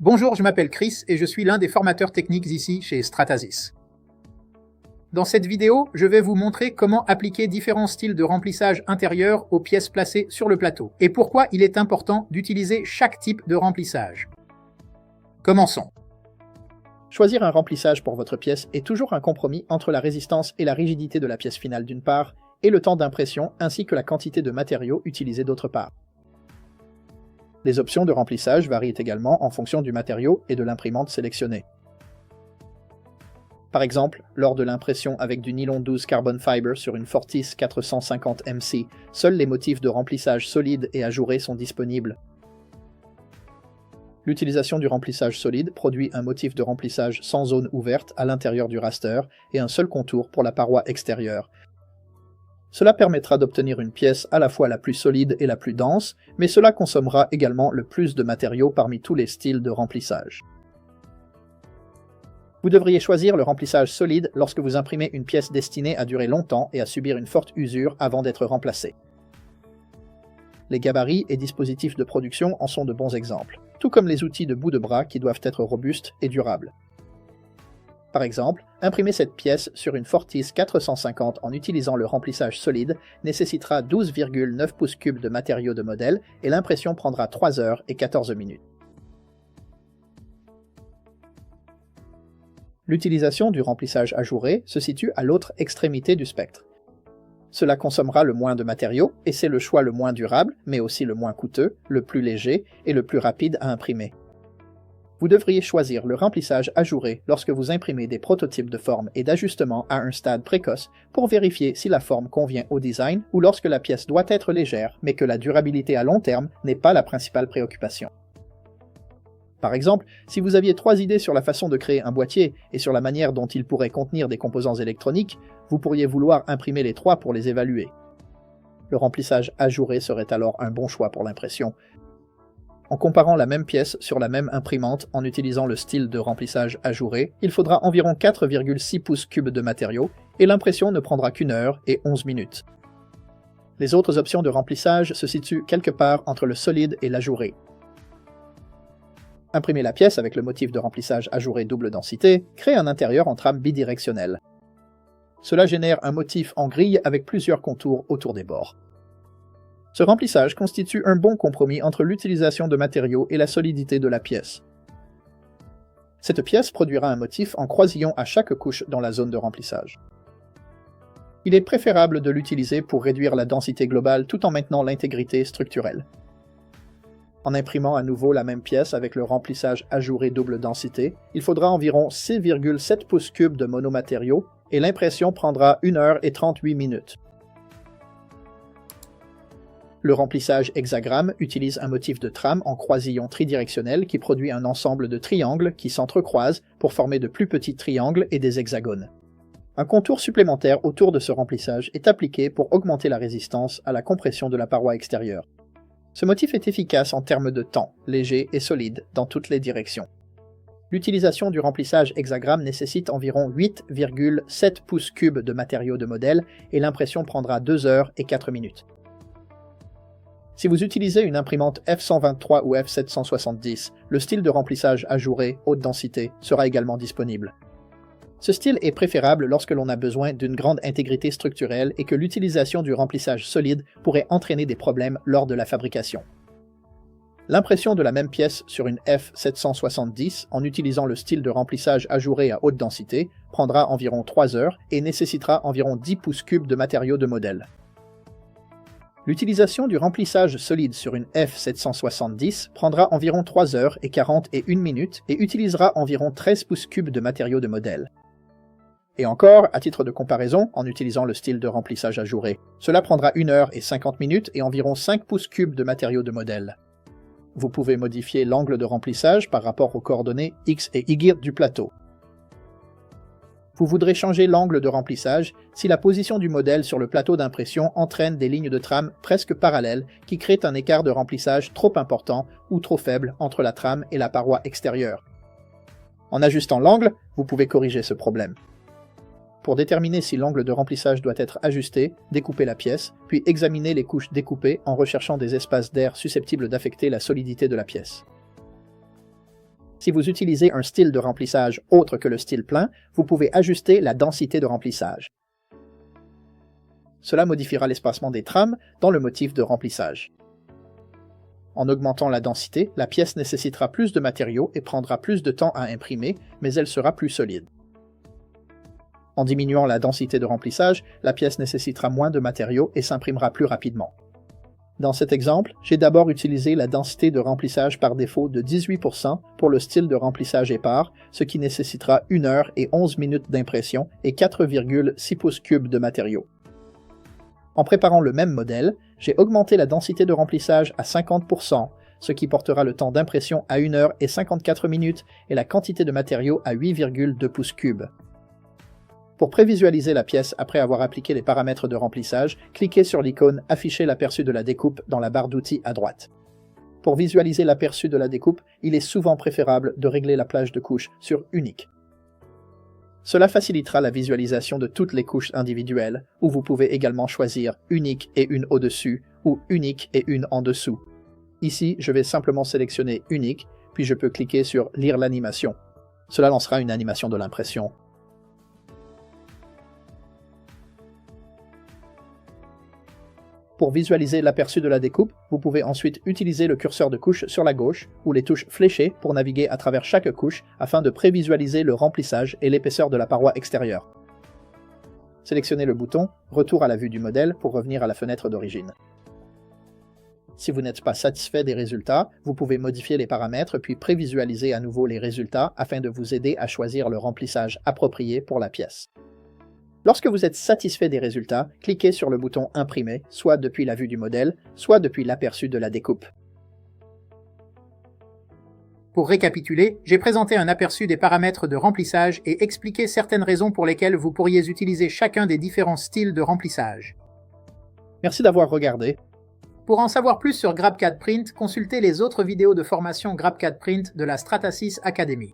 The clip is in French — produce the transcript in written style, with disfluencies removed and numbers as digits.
Bonjour, je m'appelle Chris et je suis l'un des formateurs techniques ici chez Stratasys. Dans cette vidéo, je vais vous montrer comment appliquer différents styles de remplissage intérieur aux pièces placées sur le plateau et pourquoi il est important d'utiliser chaque type de remplissage. Commençons. Choisir un remplissage pour votre pièce est toujours un compromis entre la résistance et la rigidité de la pièce finale d'une part, et le temps d'impression ainsi que la quantité de matériaux utilisés d'autre part. Les options de remplissage varient également en fonction du matériau et de l'imprimante sélectionnée. Par exemple, lors de l'impression avec du nylon 12 carbon fiber sur une Fortis 450 MC, seuls les motifs de remplissage solide et ajouré sont disponibles. L'utilisation du remplissage solide produit un motif de remplissage sans zone ouverte à l'intérieur du raster et un seul contour pour la paroi extérieure. Cela permettra d'obtenir une pièce à la fois la plus solide et la plus dense, mais cela consommera également le plus de matériaux parmi tous les styles de remplissage. Vous devriez choisir le remplissage solide lorsque vous imprimez une pièce destinée à durer longtemps et à subir une forte usure avant d'être remplacée. Les gabarits et dispositifs de production en sont de bons exemples, tout comme les outils de bout de bras qui doivent être robustes et durables. Par exemple, imprimer cette pièce sur une Fortis 450 en utilisant le remplissage solide nécessitera 12,9 pouces cubes de matériaux de modèle et l'impression prendra 3 heures et 14 minutes. L'utilisation du remplissage ajouré se situe à l'autre extrémité du spectre. Cela consommera le moins de matériaux et c'est le choix le moins durable, mais aussi le moins coûteux, le plus léger et le plus rapide à imprimer. Vous devriez choisir le remplissage ajouré lorsque vous imprimez des prototypes de forme et d'ajustement à un stade précoce pour vérifier si la forme convient au design ou lorsque la pièce doit être légère mais que la durabilité à long terme n'est pas la principale préoccupation. Par exemple, si vous aviez 3 idées sur la façon de créer un boîtier et sur la manière dont il pourrait contenir des composants électroniques, vous pourriez vouloir imprimer les 3 pour les évaluer. Le remplissage ajouré serait alors un bon choix pour l'impression. En comparant la même pièce sur la même imprimante en utilisant le style de remplissage ajouré, il faudra environ 4,6 pouces cubes de matériaux et l'impression ne prendra qu'1 heure et 11 minutes. Les autres options de remplissage se situent quelque part entre le solide et l'ajouré. Imprimer la pièce avec le motif de remplissage ajouré double densité crée un intérieur en trame bidirectionnelle. Cela génère un motif en grille avec plusieurs contours autour des bords. Ce remplissage constitue un bon compromis entre l'utilisation de matériaux et la solidité de la pièce. Cette pièce produira un motif en croisillon à chaque couche dans la zone de remplissage. Il est préférable de l'utiliser pour réduire la densité globale tout en maintenant l'intégrité structurelle. En imprimant à nouveau la même pièce avec le remplissage ajouré double densité, il faudra environ 6,7 pouces cubes de monomatériaux et l'impression prendra 1 heure et 38 minutes. Le remplissage hexagramme utilise un motif de trame en croisillon tridirectionnel qui produit un ensemble de triangles qui s'entrecroisent pour former de plus petits triangles et des hexagones. Un contour supplémentaire autour de ce remplissage est appliqué pour augmenter la résistance à la compression de la paroi extérieure. Ce motif est efficace en termes de temps, léger et solide, dans toutes les directions. L'utilisation du remplissage hexagramme nécessite environ 8,7 pouces cubes de matériaux de modèle et l'impression prendra 2 heures et 4 minutes. Si vous utilisez une imprimante F123 ou F770, le style de remplissage ajouré haute densité sera également disponible. Ce style est préférable lorsque l'on a besoin d'une grande intégrité structurelle et que l'utilisation du remplissage solide pourrait entraîner des problèmes lors de la fabrication. L'impression de la même pièce sur une F770 en utilisant le style de remplissage ajouré à haute densité prendra environ 3 heures et nécessitera environ 10 pouces cubes de matériaux de modèle. L'utilisation du remplissage solide sur une F770 prendra environ 3 heures et 41 minutes et utilisera environ 13 pouces cubes de matériaux de modèle. Et encore, à titre de comparaison, en utilisant le style de remplissage ajouré, cela prendra 1 heure et 50 minutes et environ 5 pouces cubes de matériaux de modèle. Vous pouvez modifier l'angle de remplissage par rapport aux coordonnées X et Y du plateau. Vous voudrez changer l'angle de remplissage si la position du modèle sur le plateau d'impression entraîne des lignes de trame presque parallèles qui créent un écart de remplissage trop important ou trop faible entre la trame et la paroi extérieure. En ajustant l'angle, vous pouvez corriger ce problème. Pour déterminer si l'angle de remplissage doit être ajusté, découpez la pièce, puis examinez les couches découpées en recherchant des espaces d'air susceptibles d'affecter la solidité de la pièce. Si vous utilisez un style de remplissage autre que le style plein, vous pouvez ajuster la densité de remplissage. Cela modifiera l'espacement des trames dans le motif de remplissage. En augmentant la densité, la pièce nécessitera plus de matériaux et prendra plus de temps à imprimer, mais elle sera plus solide. En diminuant la densité de remplissage, la pièce nécessitera moins de matériaux et s'imprimera plus rapidement. Dans cet exemple, j'ai d'abord utilisé la densité de remplissage par défaut de 18% pour le style de remplissage épars, ce qui nécessitera 1 heure et 11 minutes d'impression et 4,6 pouces cubes de matériaux. En préparant le même modèle, j'ai augmenté la densité de remplissage à 50%, ce qui portera le temps d'impression à 1 heure et 54 minutes et la quantité de matériaux à 8,2 pouces cubes. Pour prévisualiser la pièce après avoir appliqué les paramètres de remplissage, cliquez sur l'icône « Afficher l'aperçu de la découpe » dans la barre d'outils à droite. Pour visualiser l'aperçu de la découpe, il est souvent préférable de régler la plage de couches sur « Unique ». Cela facilitera la visualisation de toutes les couches individuelles, où vous pouvez également choisir « Unique et une au-dessus » ou « Unique et une en dessous ». Ici, je vais simplement sélectionner « Unique », puis je peux cliquer sur « Lire l'animation ». Cela lancera une animation de l'impression. Pour visualiser l'aperçu de la découpe, vous pouvez ensuite utiliser le curseur de couche sur la gauche ou les touches fléchées pour naviguer à travers chaque couche afin de prévisualiser le remplissage et l'épaisseur de la paroi extérieure. Sélectionnez le bouton « Retour à la vue du modèle » pour revenir à la fenêtre d'origine. Si vous n'êtes pas satisfait des résultats, vous pouvez modifier les paramètres puis prévisualiser à nouveau les résultats afin de vous aider à choisir le remplissage approprié pour la pièce. Lorsque vous êtes satisfait des résultats, cliquez sur le bouton « Imprimer », soit depuis la vue du modèle, soit depuis l'aperçu de la découpe. Pour récapituler, j'ai présenté un aperçu des paramètres de remplissage et expliqué certaines raisons pour lesquelles vous pourriez utiliser chacun des différents styles de remplissage. Merci d'avoir regardé. Pour en savoir plus sur GrabCAD Print, consultez les autres vidéos de formation GrabCAD Print de la Stratasys Academy.